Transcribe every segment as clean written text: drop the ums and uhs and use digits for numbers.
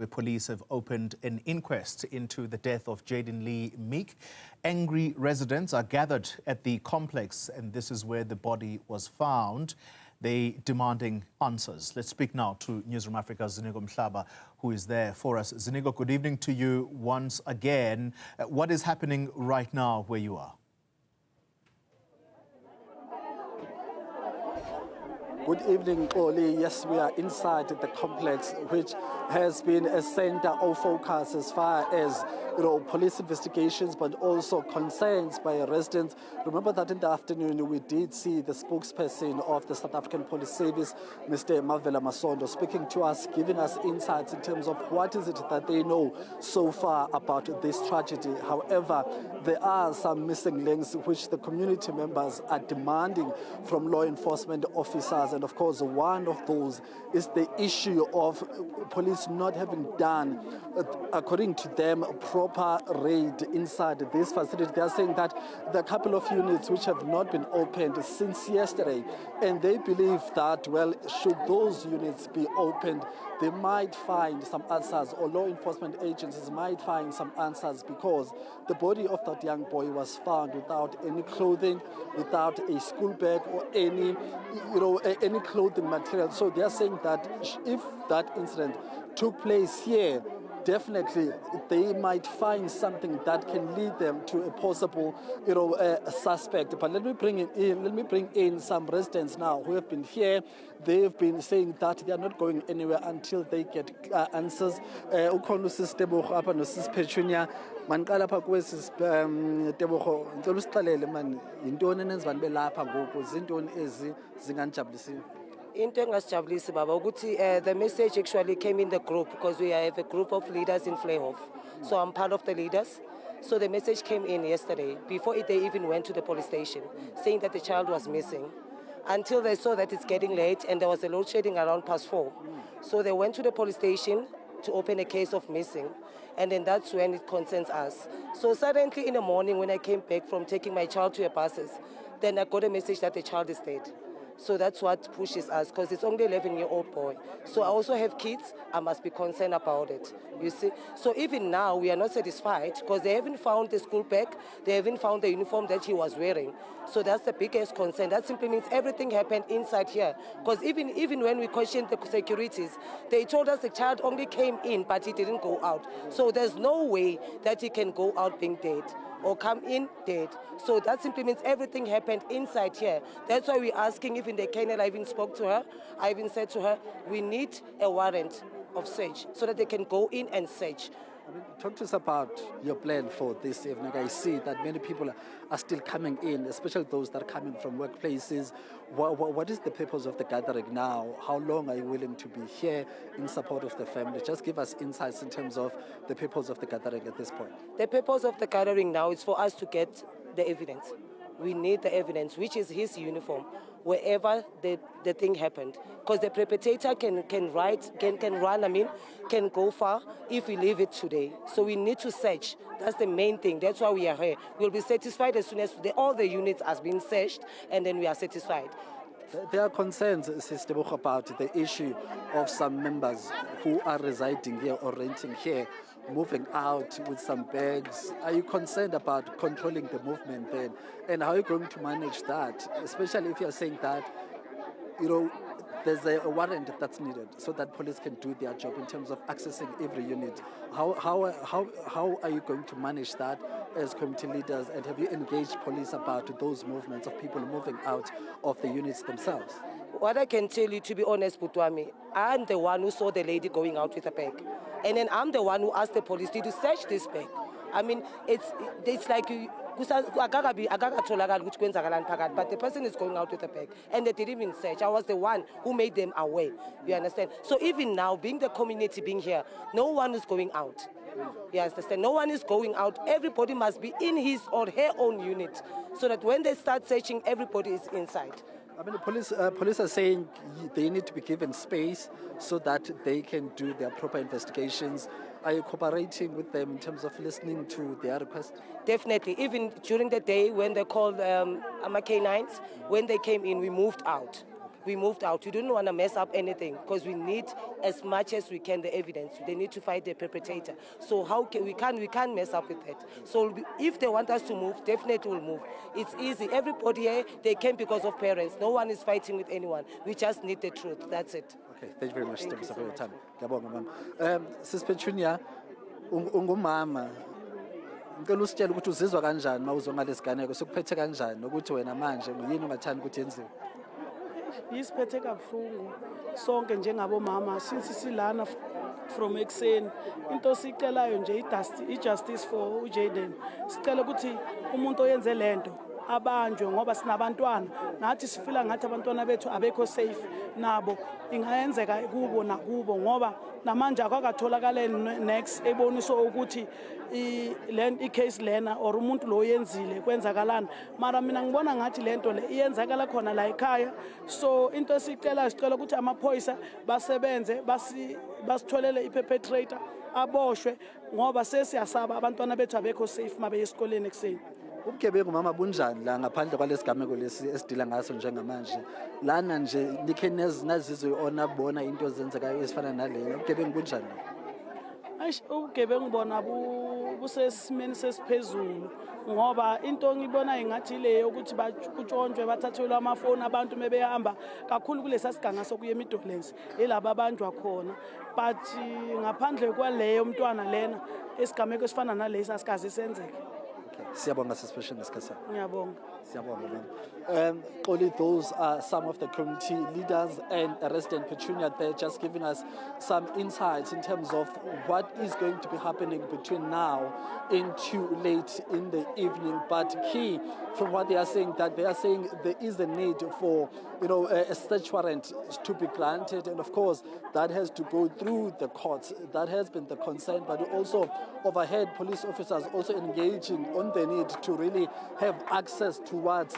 where police have opened an inquest into the death of Jayden-Lee Meek. Angry residents are gathered at the complex, and this is where the body was found. They demanding answers. Let's speak now to Newzroom Afrika's Ziniko Mhlaba, who is there for us. Ziniko, good evening to you once again. What is happening right now where you are? Good evening, Oli. Yes, we are inside the complex, which has been a center of focus as far as police investigations, but also concerns by residents. Remember that in the afternoon we did see the spokesperson of the South African Police Service, Mr. Masondo, speaking to us, giving us insights in terms of what is it that they know so far about this tragedy. However, there are some missing links which the community members are demanding from law enforcement officers, and of course one of those is the issue of police not having done, according to them, proper raid inside this facility. They are saying that there are a couple of units which have not been opened since yesterday, and they believe that, well, should those units be opened, they might find some answers, or law enforcement agencies might find some answers, because the body of that young boy was found without any clothing, without a school bag or any clothing material. So they are saying that if that incident took place here, definitely they might find something that can lead them to a possible, suspect. But let me bring in some residents now who have been here. They've been saying that they are not going anywhere until they get answers. Manqala apha kwesi Tebogo ngicela usixelele man yintoni enenzibani belapha ngoku zintoni ezi zinganijabulisiyo. Into engasijabulisi baba ukuthi the message actually came in the group, because we have a group of leaders in Fleurhof. So I'm part of the leaders. So the message came in yesterday before they even went to the police station, saying that the child was missing, until they saw that it's getting late and there was a load shedding around past 4. So they went to the police station to open a case of missing, and then that's when it concerns us. So suddenly in the morning when I came back from taking my child to her buses, then I got a message that the child is dead. So that's what pushes us, because it's only 11-year-old boy. So I also have kids, I must be concerned about it, you see. So even now, we are not satisfied, because they haven't found the school bag, they haven't found the uniform that he was wearing. So that's the biggest concern. That simply means everything happened inside here. Because even when we questioned the securities, they told us the child only came in, but he didn't go out. So there's no way that he can go out being dead or come in dead. So that simply means everything happened inside here. That's why we're asking, even the colonel, I even spoke to her, I even said to her, we need a warrant of search so that they can go in and search. Talk to us about your plan for this evening. I see that many people are still coming in, especially those that are coming from workplaces. What is the purpose of the gathering now? How long are you willing to be here in support of the family? Just give us insights in terms of the purpose of the gathering at this point. The purpose of the gathering now is for us to get the evidence. We need the evidence, which is his uniform, wherever the thing happened. Because the perpetrator can go far if we leave it today. So we need to search. That's the main thing. That's why we are here. We'll be satisfied as soon as all the units has been searched, and then we are satisfied. There are concerns, Sister Tebogo, about the issue of some members who are residing here or renting here, moving out with some bags. Are you concerned about controlling the movement then? And how are you going to manage that? Especially if you're saying that, there's a warrant that's needed so that police can do their job in terms of accessing every unit. How are you going to manage that as community leaders? And have you engaged police about those movements of people moving out of the units themselves? What I can tell you, to be honest, Butwami, I'm the one who saw the lady going out with a bag. And then I'm the one who asked the police to search this bag. I mean, it's like but the person is going out with a bag, and they didn't even search. I was the one who made them aware, you understand? So even now, being the community being here, no one is going out. You understand? No one is going out. Everybody must be in his or her own unit, so that when they start searching, everybody is inside. I mean, the police are saying they need to be given space so that they can do their proper investigations. Are you cooperating with them in terms of listening to their requests? Definitely. Even during the day when they called Ama K9s, when they came in, we moved out. we moved out. We didn't want to mess up anything because we need as much as we can the evidence. They need to find the perpetrator. So how can we can't mess up with that. So if they want us to move, definitely we'll move. It's easy. Everybody here, they came because of parents. No one is fighting with anyone. We just need the truth. That's it. Okay, thank you very much, Stephen, for your time. Ngiyabonga, mama. Sis Petunia, ungumama. Ngicela usitshele ukuthi uzizwa kanjani mawuzwa ngalesi ganeko sekuphethe kanjani nokuthi wena manje uyini ungathanda ukuthi yenziwe. Yisiphethe kabuhlungu sonke njengabomama since silana from ekuseni into sicelayo nje i-justice for uJayden. Sicela ukuthi umuntu oyenze lento abanjwe ngoba sinabantwana nathi sifila ngathi abantwana bethu abekho safe nabo ingayenzeka kubo nakubo ngoba namanje akakatholakala next eboniso ukuthi i-case lena or umuntu lo yenzile kwenzakalana mara mina ngibona ngathi lento le iyenzakala khona la ekhaya so into sicela ukuthi amaphoyisa basebenze basitholele i-perpetrator aboshwe ngoba sesiyasaba abantwana bethu abekho safe mabe esikoleni ekuseni. Ubugebengu mama bunjani la ngaphandle kwalesigameko lesi esidila ngaso njengamanje lana nje nikhe nazizwe ona bona into ezenzekayo ezifana naleyo ubugebengu bunjani? Ubugebengu bona busesimeni sesiphezulu ngoba into ngibona ingathi leyo ukuthi batshontshwe bathathelwe amafoni abantu mebehamba kakhulu kulesa siganga sokuya emidolence elaba abanjwa khona but ngaphandle kwaleyo mntwana lena esigameko esifana nalesi asikaze senzeke. Siyabonga sisipeshe ngesikhathi. Ngiyabonga. Siyabonga. Only those are some of the community leaders and resident Petunia. They're just giving us some insights in terms of what is going to be happening between now into late in the evening. But key from what they are saying, that they are saying there is a need for a search warrant to be granted, and of course that has to go through the courts. That has been the concern, but also overhead police officers also engaging on the need to really have access towards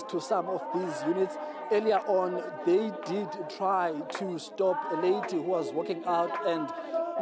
to some of these units. Earlier on, they did try to stop a lady who was walking out, and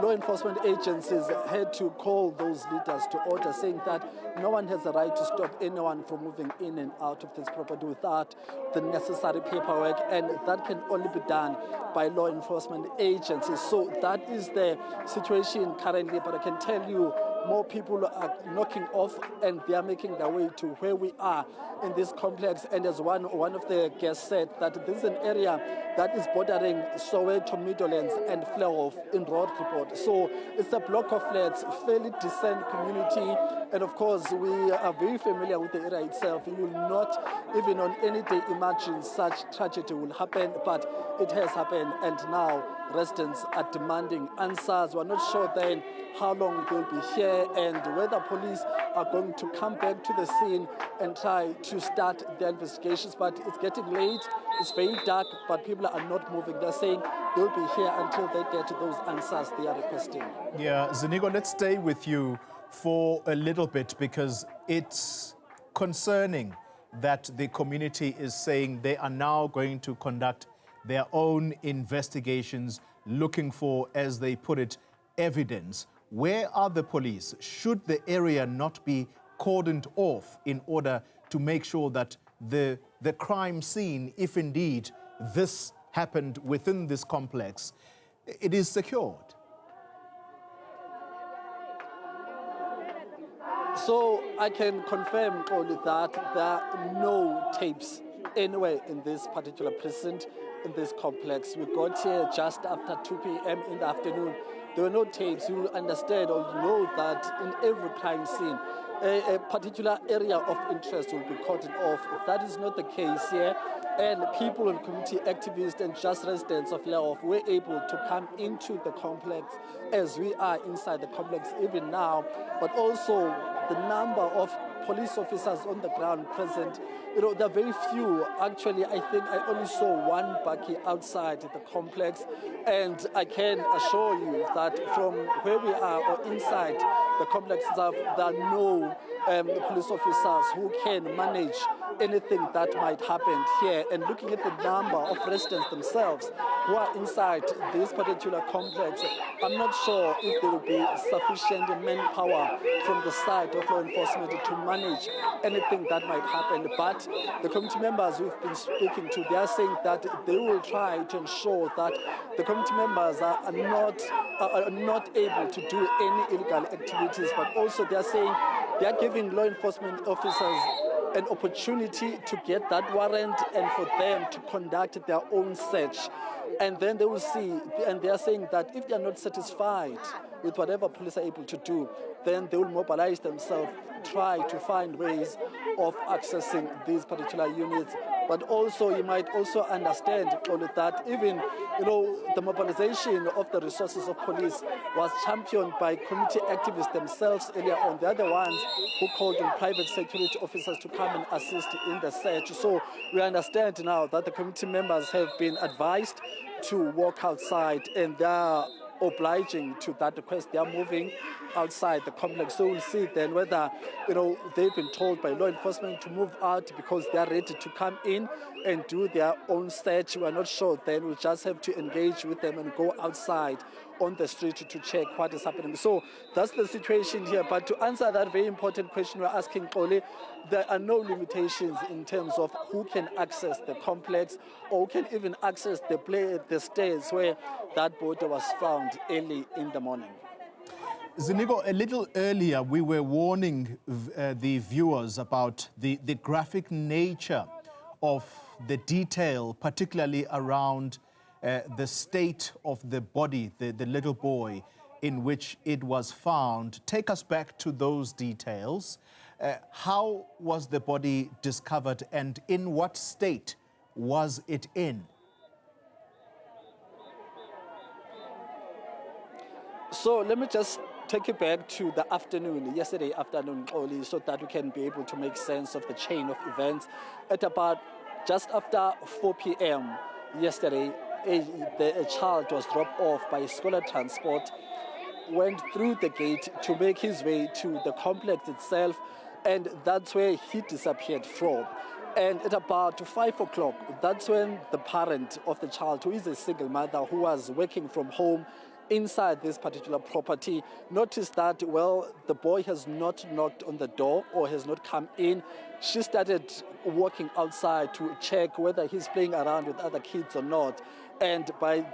law enforcement agencies had to call those leaders to order, saying that no one has the right to stop anyone from moving in and out of this property without the necessary paperwork, and that can only be done by law enforcement agencies. So that is the situation currently, but I can tell you more people are knocking off and they are making their way to where we are in this complex. And as one of the guests said, that this is an area that is bordering Soweto, Meadowlands and Fleurhof in road report. So it's a block of flats, fairly decent community. And of course, we are very familiar with the area itself. You will not even on any day imagine such tragedy will happen, but it has happened. And now residents are demanding answers. We're not sure then how long they'll be here and whether police are going to come back to the scene and try to start their investigations. But it's getting late, it's very dark, but people are not moving. They're saying they'll be here until they get those answers they are requesting. Yeah, Ziniko, let's stay with you for a little bit because it's concerning that the community is saying they are now going to conduct their own investigations looking for, as they put it, evidence. Where are the police? Should the area not be cordoned off in order to make sure that the crime scene, if indeed this happened within this complex, it is secured? So I can confirm only that there are no tapes anywhere in this particular precinct, in this complex. We got here just after 2 p.m. in the afternoon. There were no tapes. You will understand or know that in every crime scene, a particular area of interest will be cordoned off. That is not the case here. And people and community activists and just residents of Fleurhof were able to come into the complex as we are inside the complex even now. But also the number of police officers on the ground present, there are very few. Actually, I think I only saw one bakkie outside the complex, and I can assure you that from where we are or inside the complex itself, there are no police officers who can manage anything that might happen here. And looking at the number of residents themselves who are inside this particular complex, I'm not sure if there will be sufficient manpower from the side of law enforcement to manage anything that might happen. But the committee members we've been speaking to, they are saying that they will try to ensure that the committee members are not able to do any illegal activities, but also they are saying they are giving law enforcement officers an opportunity to get that warrant and for them to conduct their own search. And then they will see, and they are saying that if they are not satisfied with whatever police are able to do, then they will mobilize themselves, try to find ways of accessing these particular units. But also, you might also understand that even, the mobilization of the resources of police was championed by community activists themselves earlier on. They are the ones who called on private security officers to come and assist in the search. So we understand now that the committee members have been advised to walk outside, and they are obliging to that request. They are moving outside the complex. So we'll see then whether, they've been told by law enforcement to move out because they are ready to come in and do their own search. We are not sure. Then we'll just have to engage with them and go outside on the street to check what is happening. So that's the situation here. But to answer that very important question we're asking, Ole, there are no limitations in terms of who can access the complex or who can even access the stairs where that body was found early in the morning. Ziniko, a little earlier we were warning the viewers about the graphic nature of the detail, particularly around the state of the body, the little boy in which it was found. Take us back to those details. How was the body discovered and in what state was it in? So let me just take you back to the afternoon, yesterday afternoon, Oli, so that we can be able to make sense of the chain of events. At about just after 4 p.m. yesterday, a child was dropped off by scholar transport, went through the gate to make his way to the complex itself, and that's where he disappeared from. And at about 5 o'clock, that's when the parent of the child, who is a single mother who was working from home inside this particular property, noticed that, the boy has not knocked on the door or has not come in. She started walking outside to check whether he's playing around with other kids or not. And by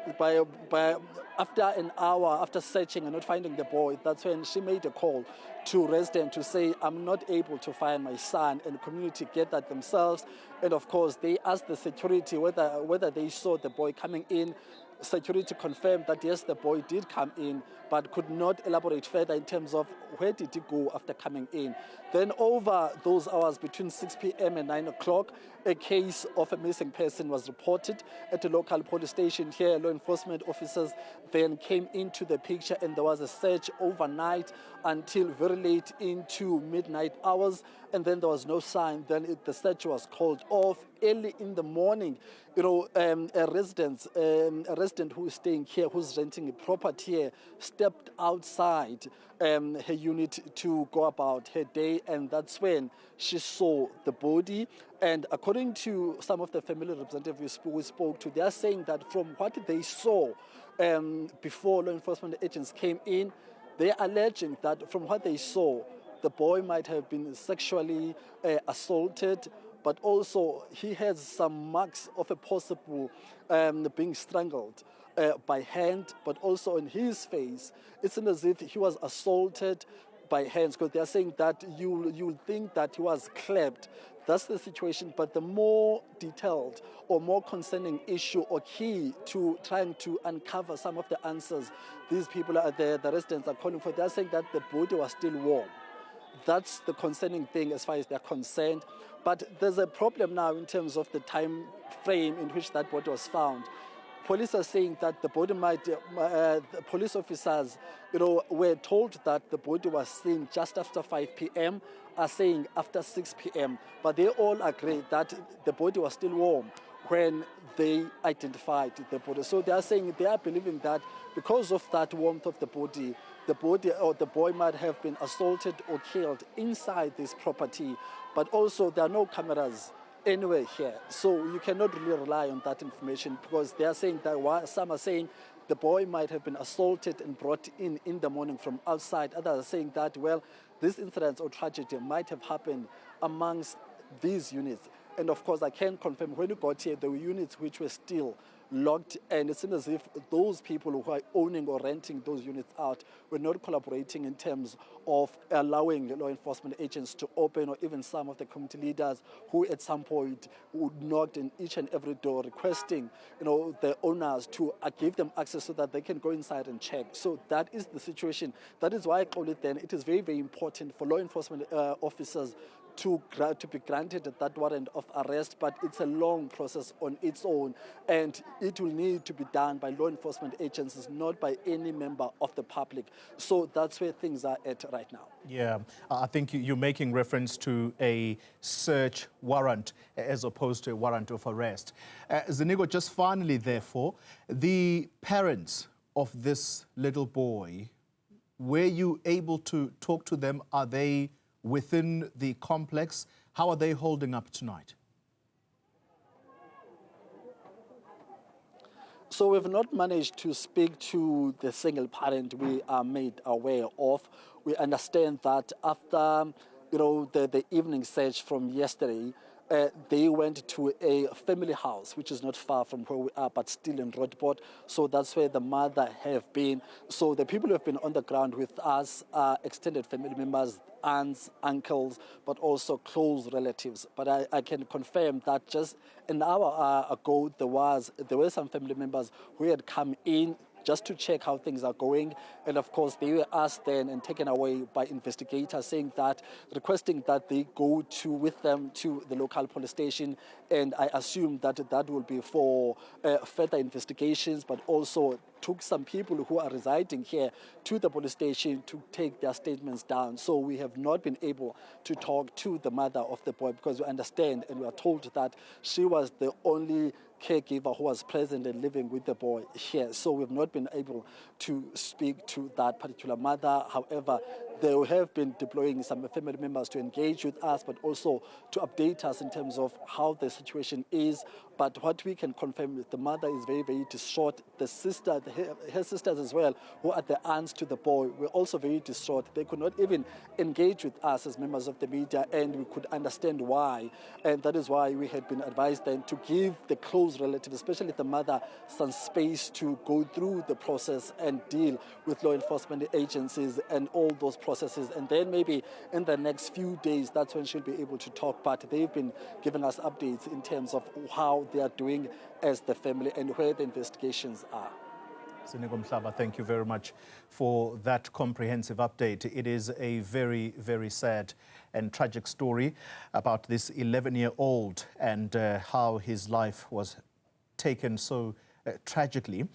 after an hour, after searching and not finding the boy, that's when she made a call to residents to say, I'm not able to find my son, and the community get that themselves. And of course, they asked the security whether they saw the boy coming in. Security confirmed that yes, the boy did come in, but could not elaborate further in terms of where did he go after coming in. Then over those hours between 6 p.m. and 9 o'clock, a case of a missing person was reported at a local police station here. Law enforcement officers then came into the picture, and there was a search overnight until very late into midnight hours, and then there was no sign. Then the search was called off. Early in the morning, a resident who is staying here, who's renting a property here, stepped outside her unit to go about her day, and that's when she saw the body. And according to some of the family representatives we spoke to, they are saying that from what they saw before law enforcement agents came in, they are alleging that from what they saw, the boy might have been sexually assaulted, but also he has some marks of a possible being strangled by hand, but also on his face, it's as if he was assaulted by hands, because they are saying that you'll think that he was clapped. That's the situation, but the more detailed or more concerning issue or key to trying to uncover some of the answers these people are there, the residents are calling for, they are saying that the body was still warm. That's the concerning thing as far as they're concerned. But there's a problem now in terms of the time frame in which that body was found. Police are saying that the body the police officers, were told that the body was seen just after 5 p.m., are saying after 6 p.m. But they all agree that the body was still warm when they identified the body. So they are saying, they are believing that because of that warmth of the body or the boy might have been assaulted or killed inside this property, but also there are no cameras anywhere here. So you cannot really rely on that information, because they are saying that some are saying the boy might have been assaulted and brought in the morning from outside. Others are saying that, well, this incident or tragedy might have happened amongst these units. And of course, I can confirm, when we got here, there were units which were still locked, and it seems as if those people who are owning or renting those units out were not collaborating in terms of allowing law enforcement agents to open, or even some of the community leaders who at some point would knock in each and every door requesting, the owners to give them access so that they can go inside and check. So that is the situation. That is why I call it then, it is very, very important for law enforcement officers to be granted that warrant of arrest, but it's a long process on its own, and it will need to be done by law enforcement agencies, not by any member of the public. So that's where things are at right now. Yeah, I think you're making reference to a search warrant as opposed to a warrant of arrest. Ziniko, just finally, therefore, the parents of this little boy, were you able to talk to them? Are they within the complex? How are they holding up tonight? So we've not managed to speak to the single parent we are made aware of. We understand that after the evening search from yesterday, they went to a family house, which is not far from where we are, but still in Roodeport. So that's where the mother have been. So the people who have been on the ground with us are extended family members, aunts, uncles, but also close relatives. But I can confirm that just an hour ago, there were some family members who had come in just to check how things are going. And of course, they were asked then and taken away by investigators, requesting that they go with them to the local police station. And I assume that will be for further investigations, but also took some people who are residing here to the police station to take their statements down. So we have not been able to talk to the mother of the boy, because we understand and we are told that she was the only caregiver who was present and living with the boy here. So we've not been able to speak to that particular mother. However, they have been deploying some family members to engage with us, but also to update us in terms of how the situation is. But what we can confirm is the mother is very, very distraught. The sister, her sisters as well, who are the aunts to the boy, were also very distraught. They could not even engage with us as members of the media, and we could understand why. And that is why we had been advised then to give the close relatives, especially the mother, some space to go through the process and deal with law enforcement agencies and all those processes. And then maybe in the next few days, that's when she'll be able to talk. But they've been giving us updates in terms of how they are doing as the family and where the investigations are. Ziniko Mhlaba, thank you very much for that comprehensive update. It is a very, very sad and tragic story about this 11-year-old and how his life was taken so tragically.